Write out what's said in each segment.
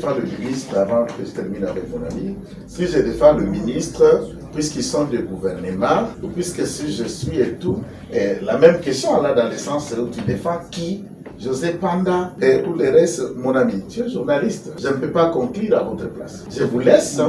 défends le ministre, avant que je termine avec mon ami, si je défends le ministre, puisqu'ils sont du gouvernement, ou puisque si je suis et tout, la même question là dans le sens où tu défends qui? José Panda et tout le reste, mon ami, tu es journaliste, je ne peux pas conclure à votre place. Je vous laisse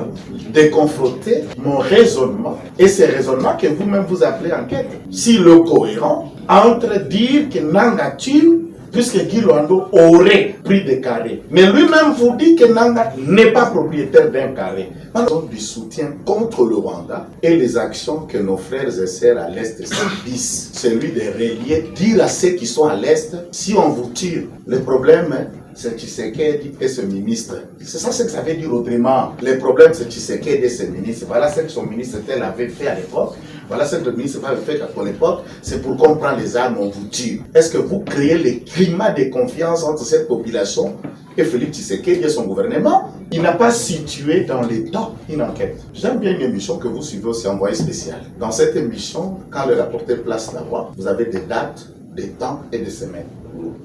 déconfronter mon raisonnement et ces raisonnements que vous-même vous appelez enquête. Si le cohérent entre dire que Nanga tue, puisque Guy Luando aurait pris des carrés. Mais lui-même vous dit que Nanga n'est pas propriétaire d'un carré. Alors, du soutien contre le Rwanda et les actions que nos frères et sœurs à l'Est subissent. Celui de relier, dire à ceux qui sont à l'Est, si on vous tire, le problème, c'est Tshisekedi et ce ministre. C'est ça ce que ça veut dire autrement. Le problème, c'est Tshisekedi et ce ministre. Voilà ce que son ministre tel avait fait à l'époque. Voilà ce que le ministre avait fait à l'époque. C'est pour qu'on prend les armes, on vous tue. Est-ce que vous créez le climat de confiance entre cette population et Félix Tshisekedi et son gouvernement? Il n'a pas situé dans les temps une enquête. J'aime bien une émission que vous suivez aussi, Envoyé spécial. Dans cette émission, quand le rapporteur place la voix, vous avez des dates, des temps et des semaines.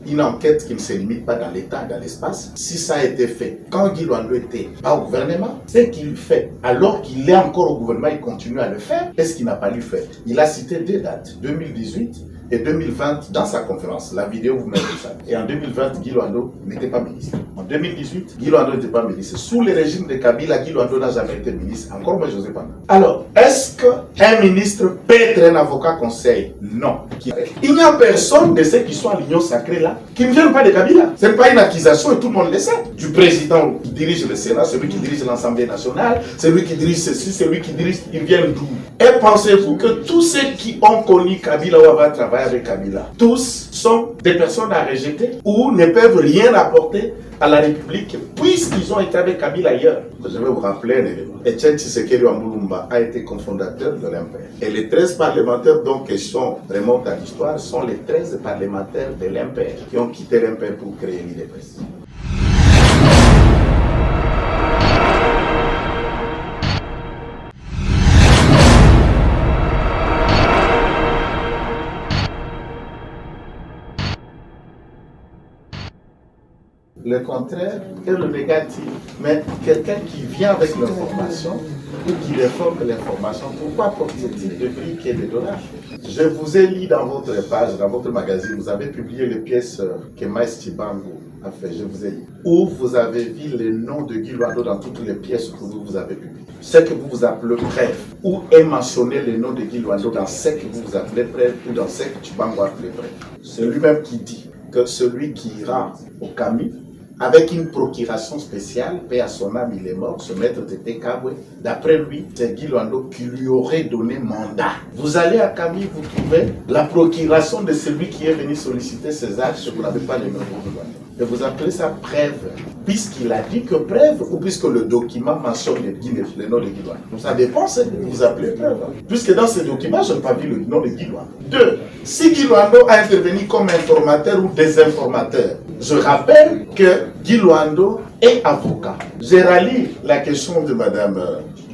Une enquête qui ne se limite pas dans l'état, dans l'espace. Si ça a été fait quand Guy Luando était pas au gouvernement, c'est qu'il fait. Alors qu'il est encore au gouvernement, il continue à le faire. Est-ce qu'il n'a pas lu fait? Il a cité deux dates, 2018 et 2020 dans sa conférence. La vidéo, vous mettez ça. Et en 2020, Guy Luando n'était pas ministre. En 2018, Guy Luando n'était pas ministre. Sous le régime de Kabila, Guy Luando n'a jamais été ministre. Encore moi, José Panda. Alors, est-ce qu'un ministre peut être un avocat conseil? Non. Il n'y a personne de ceux qui sont à l'Union sacrée là qui ne viennent pas de Kabila. Ce n'est pas une accusation et tout le monde le sait. Du président qui dirige le Sénat, celui qui dirige l'Assemblée nationale, celui qui dirige ceci, celui qui dirige, ils viennent d'où? Et pensez-vous que tous ceux qui ont connu Kabila ou avaient travaillé avec Kabila, tous sont des personnes à rejeter ou ne peuvent rien apporter à la République puisqu'ils ont été avec Kabila ailleurs. Je vais vous rappeler un élément. Etienne Tshisekedi Wambulumba a été cofondateur de l'Impère. Et les 13 parlementaires dont question remonte à l'histoire sont les 13 parlementaires de l'Impère qui ont quitté l'Impère pour créer l'IDPS. Le contraire est le négatif. Mais quelqu'un qui vient avec l'information ou qui réforme l'information, pourquoi porte-t-il de briques et de dollars? Je vous ai lu dans votre page, dans votre magazine, vous avez publié les pièces que Maïs Tibango a fait, je vous ai lu. Où vous avez vu le nom de Guy Luando dans toutes les pièces que vous avez publiées. Ce que vous vous appelez preuve, où est mentionné le nom de Guy Luando dans ce que vous vous appelez preuve ou dans ce que Tibango a appelé preuve. C'est lui-même qui dit que celui qui ira au Camille, avec une procuration spéciale, paix à son âme, il est mort, ce maître Tété Kabwe. D'après lui, c'est Guy Luando qui lui aurait donné mandat. Vous allez à Camille, vous trouvez la procuration de celui qui est venu solliciter ses actes, vous n'avez pas le nom de Guy Luando. Et vous appelez ça preuve, puisqu'il a dit que preuve ou puisque le document mentionne le nom de Guy Luando. Ça dépend ce que vous appelez preuve. Puisque dans ce document, je n'ai pas vu le nom de Guy Luando. 2. Si Guy Luando a intervenu comme informateur ou désinformateur, je rappelle que Guy Luando est avocat. Je rallie la question de Mme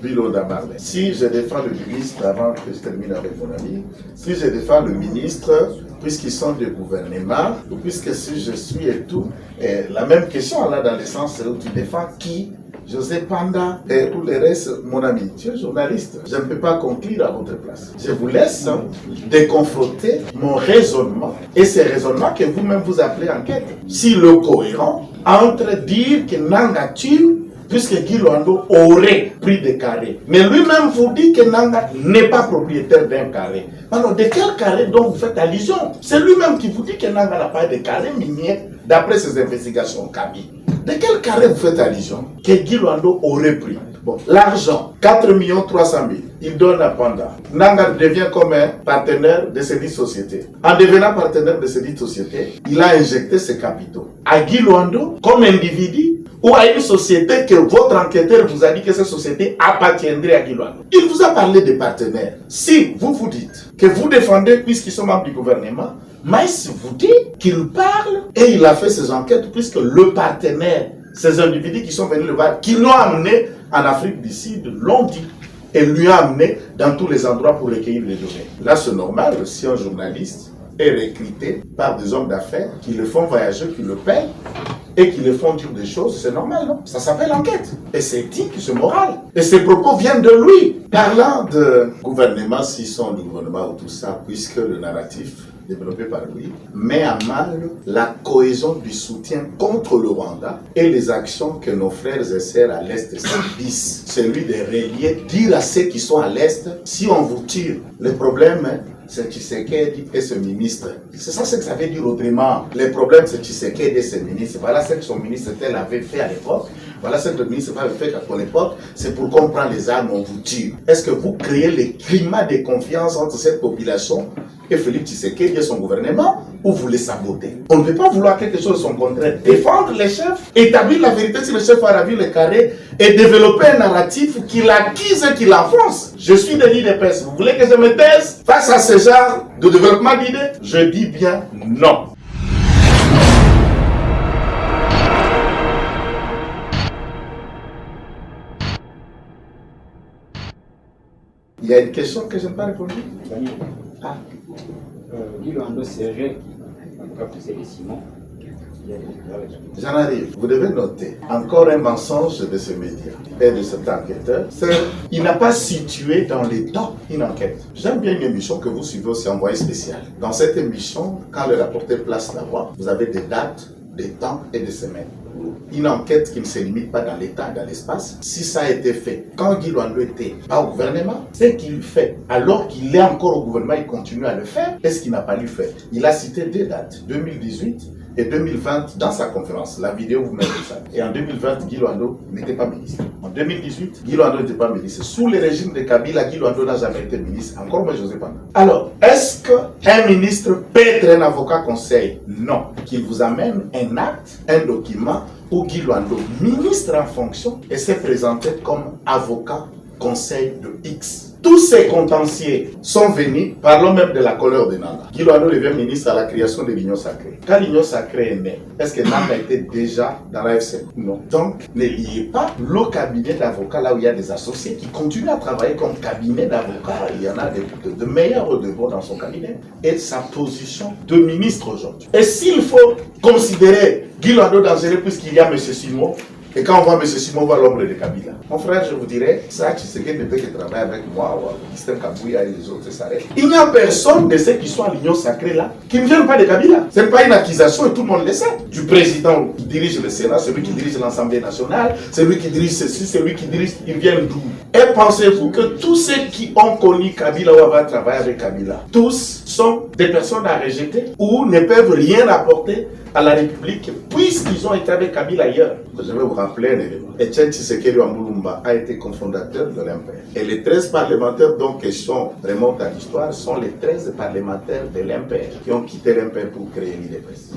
Bilo Damarle. Si je défends le ministre, avant que je termine avec mon ami, si je défends le ministre, puisqu'ils sont du gouvernement, ou puisque si je suis et tout, la même question là dans le sens où tu défends qui? José Panda et tout le reste, mon ami, tu es journaliste, je ne peux pas conclure à votre place. Je vous laisse déconfronter mon raisonnement et ces raisonnements que vous-même vous appelez enquête. Si le cohérent entre dire que Nanga tue, puisque Guy Luando aurait pris des carrés. Mais lui-même vous dit que Nanga n'est pas propriétaire d'un carré. Alors, de quel carré dont vous faites allusion? C'est lui-même qui vous dit que Nanga n'a pas de carré minier, d'après ses investigations Kaby. De quel carré vous faites allusion que Guy Luando aurait pris? Bon, l'argent, 4 300 000, il donne à Panda. Nanga devient comme un partenaire de ces 10 sociétés. En devenant partenaire de ces 10 sociétés, il a injecté ses capitaux à Guy Luando comme individu ou à une société que votre enquêteur vous a dit que cette société appartiendrait à Guy Luando. Il vous a parlé de partenaires. Si vous vous dites que vous défendez puisqu'ils sont membres du gouvernement, Maïs vous dit qu'il parle et il a fait ses enquêtes puisque le partenaire, ces individus qui sont venus le voir, qui l'ont amené en Afrique du Sud, l'ont dit et lui a amené dans tous les endroits pour recueillir les données. Là, c'est normal si un journaliste est recruté par des hommes d'affaires qui le font voyager, qui le payent et qui le font dire des choses, c'est normal, non? Ça s'appelle enquête. Et c'est éthique, c'est moral. Et ces propos viennent de lui. Parlant de gouvernement, s'ils sont du gouvernement ou tout ça, puisque le narratif développé par lui met à mal la cohésion du soutien contre le Rwanda et les actions que nos frères et sœurs à l'Est subissent. Celui de relier, dire à ceux qui sont à l'Est, si on vous tire, le problème, c'est Tshisekedi et ce ministre. C'est ça ce que ça veut dire autrement. Les problèmes, c'est Tshisekedi et ce ministre. Voilà ce que son ministre tel avait fait à l'époque. Voilà ce que le ministre avait fait à l'époque. C'est pour qu'on prend les armes, on vous tue. Est-ce que vous créez le climat de confiance entre cette population et Félix Tshisekedi et son gouvernement, ou vous les sabotez? On ne peut pas vouloir quelque chose de son contraire. Défendre les chefs, établir la vérité si le chef a ravi le carré et développer un narratif qui l'acquise et qui l'enfonce. Je suis de l'IDPS. Vous voulez que je me taise face à ce genre de développement d'idées? Je dis bien non. Il y a une question que je n'ai pas répondu. Ah. Guy Luando Serge, en tout cas pour ces Simon. J'en arrive. Vous devez noter encore un mensonge de ce média et de cet enquêteur. Il n'a pas situé dans les temps une enquête. J'aime bien une émission que vous suivez aussi, Envoyé spécial. Dans cette émission, quand le rapporteur place la voix, vous avez des dates, des temps et des semaines. Une enquête qui ne se limite pas dans l'état, dans l'espace. Si ça a été fait quand Guy Luando était pas au gouvernement, c'est qu'il fait. Alors qu'il est encore au gouvernement, il continue à le faire. Est-ce qu'il n'a pas lu fait? Il a cité deux dates, 2018 et 2020 dans sa conférence. La vidéo vous met ça. Et en 2020, Guy Luando n'était pas ministre. En 2018, Guy Luando n'était pas ministre. Sous le régime de Kabila, Guy Luando n'a jamais été ministre. Encore moins José Panda. Alors, est-ce qu'un ministre peut être un avocat conseil? Non. Qu'il vous amène un acte, un document où Guy Luando, ministre en fonction, et s'est présenté comme avocat conseil de X. Tous ces contentieux sont venus, parlons même de la couleur de Nanga. Guy Luando devient ministre à la création de l'Union Sacrée. Quand l'Union Sacrée est née, est-ce que Nanga était déjà dans la FC? Non. Donc, ne liez pas le cabinet d'avocats là où il y a des associés qui continuent à travailler comme cabinet d'avocats. Il y en a de meilleurs de bons dans son cabinet. Et sa position de ministre aujourd'hui. Et s'il faut considérer Guy Luando dangereux puisqu'il y a M. Simon, et quand on voit M. Simon, on voit l'ombre de Kabila. Mon frère, je vous dirais, ça, Tshisekedi ne peut que travailler avec moi, ou Christine Kabouya et les autres, ça reste. Il n'y a personne de ceux qui sont à l'Union Sacrée là, qui ne viennent pas de Kabila. Ce n'est pas une accusation et tout le monde le sait. Du président qui dirige le Sénat, celui qui dirige l'Assemblée nationale, celui qui dirige ceci, celui qui dirige, ils viennent d'où? Et pensez-vous que tous ceux qui ont connu Kabila ou avaient travaillé avec Kabila, tous sont des personnes à rejeter ou ne peuvent rien apporter à la République, puisqu'ils ont été avec Kabila ailleurs. Je vais vous rappeler un élément. Etienne Tshisekedi Wambulumba a été cofondateur de l'Impère. Et les 13 parlementaires dont question remonte à l'histoire sont les 13 parlementaires de l'Impère qui ont quitté l'Impère pour créer l'IDPS.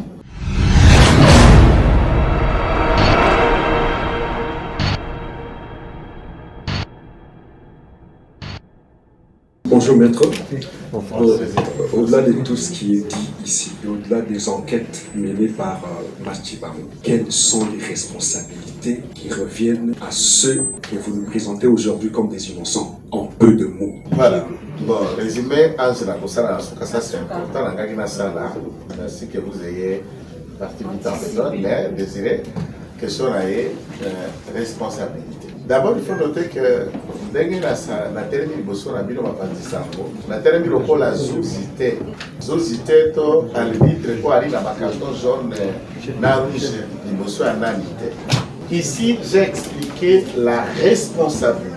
Bonjour maître. Au-delà de tout ce qui est dit ici, et au-delà des enquêtes menées par Mastibamou, quelles sont les responsabilités qui reviennent à ceux que vous nous présentez aujourd'hui comme des innocents, en peu de mots? Voilà. Bon, résumé, ça c'est important. Merci que vous ayez participé en méthode, mais désiré que ce soit une responsabilité. D'abord, il faut noter que la terre de la bino mapandisango la terre de la zouzité to albitre ko ali na carton jaune na rouge liboso ya nanité. Ici, j'ai expliqué la responsabilité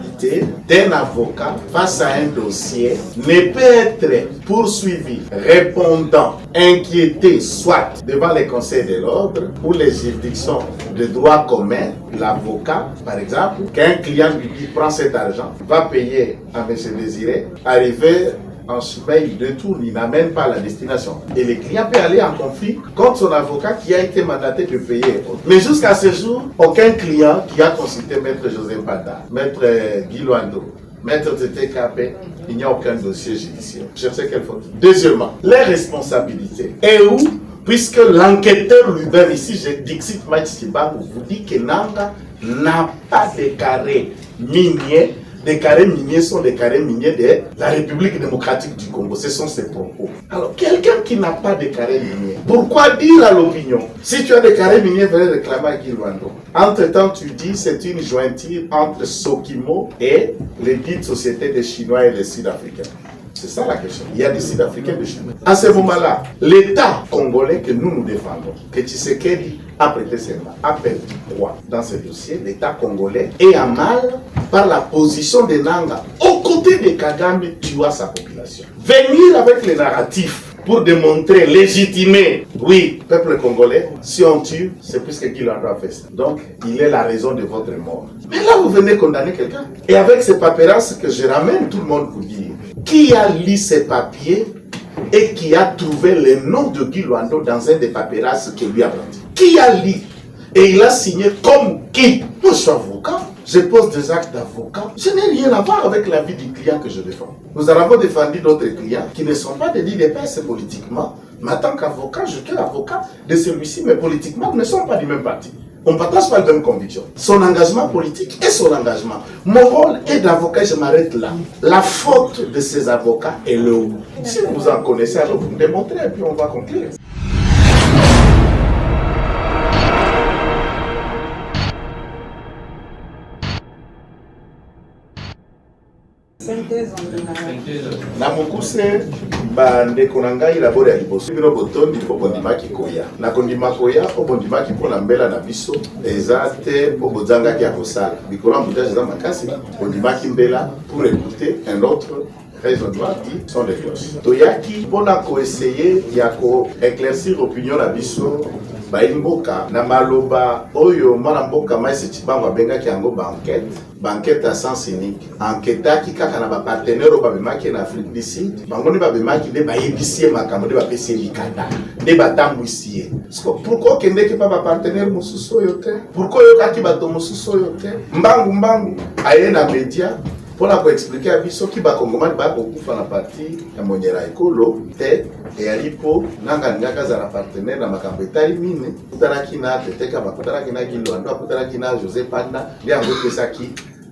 d'un avocat face à un dossier ne peut être poursuivi, répondant, inquiété, soit devant les conseils de l'ordre ou les juridictions de droit commun. L'avocat, par exemple, qu'un client lui dit prend cet argent, va payer à M. Désiré, arriver en chemin, il détourne, il n'amène pas à la destination. Et le client peut aller en conflit contre son avocat qui a été mandaté de payer. Mais jusqu'à ce jour, aucun client qui a consulté Maître José Panda, Maître Guy Luando, Maître TTKP, il n'y a aucun dossier judiciaire. Cherchez quelle faute. Deuxièmement, les responsabilités. Et où, puisque l'enquêteur lui-même, ici, Dixit Machibang, vous dit que Nanga n'a pas déclaré minier des carrés miniers sont des carrés miniers de la République démocratique du Congo. Ce sont ses propos. Alors, quelqu'un qui n'a pas de carrés miniers, pourquoi dire à l'opinion? Si tu as des carrés miniers, venez réclamer à Guy Luando. Entre-temps, tu dis c'est une jointure entre Sokimo et les dites sociétés des Chinois et des Sud-Africains. C'est ça la question. Il y a des Sud-Africains et des Chinois. À ce moment-là, l'État congolais que nous défendons, que Tshisekedi a prêté serment, a perdu quoi dans ce dossier? L'État congolais est à mal par la position de Nanga aux côtés de Kagame tuant sa population. Venir avec les narratifs pour démontrer, légitimer, oui, peuple congolais, si on tue, c'est puisque Guy Luando a fait ça. Donc, il est la raison de votre mort. Mais là, vous venez condamner quelqu'un. Et avec ces papyrasses que je ramène tout le monde vous dire, qui a lu ces papiers et qui a trouvé le nom de Guy Luando dans un des papyrasses que lui a brandi? Qui a lu? Et il a signé comme qui? Moi, je suis avocat. Je pose des actes d'avocat. Je n'ai rien à voir avec la vie du client que je défends. Nous avons défendu d'autres clients qui ne sont pas des lits de presse politiquement. Mais en tant qu'avocat, je suis avocat de celui-ci, mais politiquement, nous ne sommes pas du même parti. On ne partage pas les mêmes convictions. Son engagement politique est son engagement. Mon rôle est d'avocat, je m'arrête là. La faute de ces avocats est le où. Si vous en connaissez, alors vous me démontrez et puis on va conclure. Na mokuse bandeko na ngai labori ya liboso bino botondi mpo bondimaki koya na kondima koya mpo bondimaki mpo na mbela na biso eza te mpo bozangaki ya kosala likolo ya montage eza makasi bondimaki mbela pour écouter un autre raisonnement qui sont les cloches toyaki mpona koessaye ya koéclaircir opinion na biso baimboka na maloba oyo mwana mboka Maïse Tshibangu abengaki yango banquette à sens unique enquêtaki kaka na bapartenaire oyo babemaki na Afrique du Sud bango nde babemaki nde bayebisi ye makambo nde bapesi ye likanda nde batambwisi ye pourkui okendeki mpa bapartenaire mosusu oyo te pourkui oyokaki bato mosusu oyo te mbangu aye na media mpona koexplike ya biso ki bakongomani bakokufa na parti ya monyela ekolo te eyali mpo nanga alingaki azala partenaire na makambo etali mine akutanaki na Teteka akutanaki na Guy Luando akutanaki na José Panda nde yango epesaki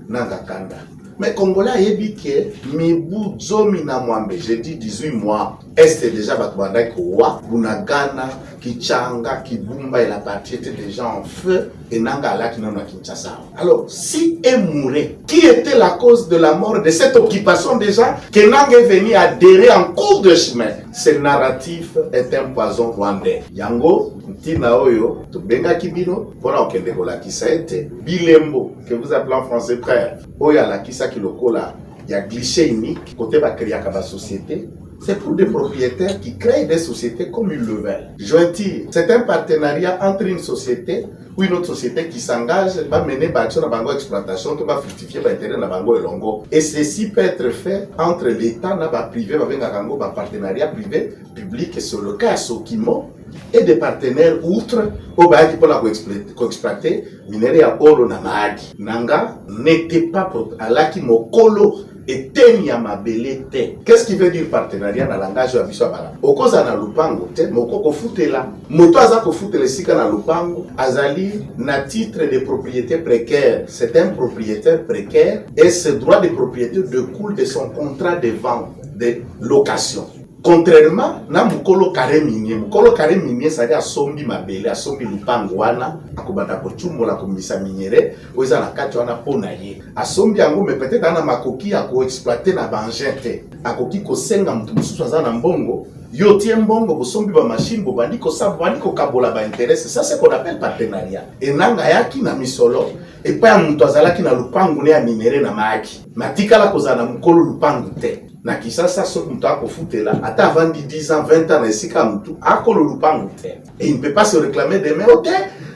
nanga kanda. Mais Congolais ayebi ke mibu zomi na mwambe, j'ai dit 18 mois, est déjà batubandaki kowa, Bunagana, Kichanga, Kibumba et la partie étaient déjà en feu et nanga alaki na Kinshasa. Alors, si est mouré, qui était la cause de la mort de cette occupation déjà que Nanga est venu adhérer en cours de chemin? Ce narratif est un poison rwandais. Yango, Ntina Oyo, Benga Kibino, voilà on kende kolakisa ete Bilembo, que vous appelez en français frère, Oya lakisa kilokola, il y a glitché unique, côté va créer la société. C'est pour des propriétaires qui créent des sociétés comme ils le veulent. Jointir, c'est un partenariat entre une société ou une autre société qui s'engage, va mener l'action dans la exploitation, qui va fructifier l'intérêt dans la longo. Et ceci peut être fait entre l'État et le privé, avec un partenariat privé, public, et sur le cas Sokimo, et des partenaires outre au bail qui pour exploiter minerai à oro na maagi. Nanga n'était pas à la qui mokolo et tenia mabele te. Qu'est-ce qui veut dire partenariat dans le langage de Bala? Okoza na lupango te, moko futela. Moto aza ko futela sika na lupango, azali na titre de propriété précaire. C'est un propriétaire précaire et ce droit de propriété découle de son contrat de vente, de location. Contrairement na mukolo kare minier ça dit asombi mabele asombi lupango wana akobata ko chumbola ko misa miniere oza na kati wana pona ye asombi yango mais peut-être ana makoki ya ko exploiter na bangin te akoki ko senga mutu mususu aza na mbongo yo tie mbongo bosombi ba machine bobandi ko sabwani ko kabola ba intérêt. Ça c'est qu'on appelle partenariat et nanga yaki na misolo et pa mutu azalaki na lupango ne ya minere na maaki matikala kozana mukolo lupango te na Kisasa so mutu akofutela ata avandi 10 ans 20 ans na esika mutu akolo lupango te et il ne peut pas se réclamer de mais ok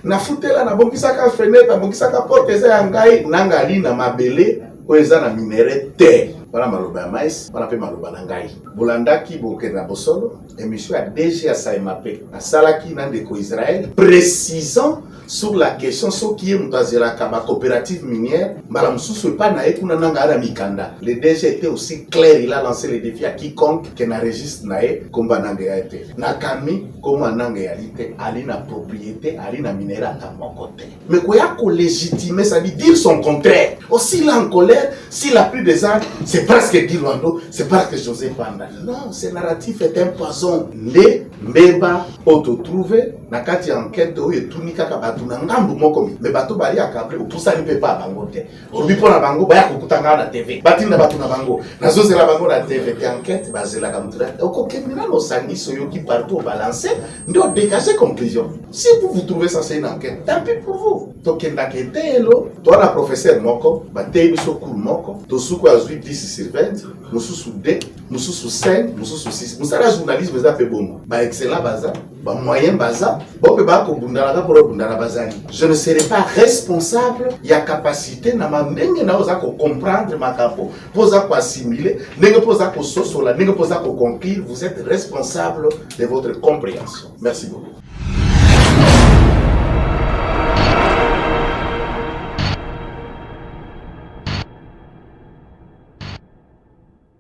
na futela na bongisaka fenêtre na bongisaka porte eza ya ngai nanga ali na mabele oyo eza na minere te wana maloba ya mais wana pe maloba na ngai bolandaki bokenda bosolo émission ya DG Asaima pe asalaki na ndeko Israël précisant sur la question soki ye moto azelaka ba coopérative minière mbala mosusu epa na ye kuna nanga ala mikanda. Le DG était aussi clair, il a lancé le défi à quiconque qui n'enregistre na ye komba nanga ya te nakami koma nanga ya lite ali na propriété ali na minéral à mon côté mais koya ko légitimer ça veut dire son contraire. Aussi il est en colère, s'il a pris des armes, c'est parce que Guy Luando, c'est parce que José Panda. Non, ce narratif est un poison. Les mbeba auto-trouvé, na kati enquête où il tourne kaka batu na ngambu moko mais batu bali akabre upusa ni pepa bango te. Obi pona bango baya kokutanga na TV. Batinda batu na bango. Na zozela bango na TV enquête bazela kamutula. Oko kemina no sangiso yoki partout balancer, ndio dégager conclusion. Si vous trouvez ça c'est une enquête, tant pis pour vous. Tokenda ketelo, toi la professeur moko, batei biso cour moko, to suko azui 10 sur 20, mususu 2, mususu 5, mususu 6. Musala journaliste beza pe bongo. Ba excellent baza, ba moyen baza, bo pe ba ko bundala pour bundala bazani. Je ne serai pas responsable ya capacité na mandenge na oza ko comprendre makapo, poza ko assimiler, ndenge poza ko sosola, ndenge poza ko conclure, vous êtes responsable de votre compréhension. Merci beaucoup.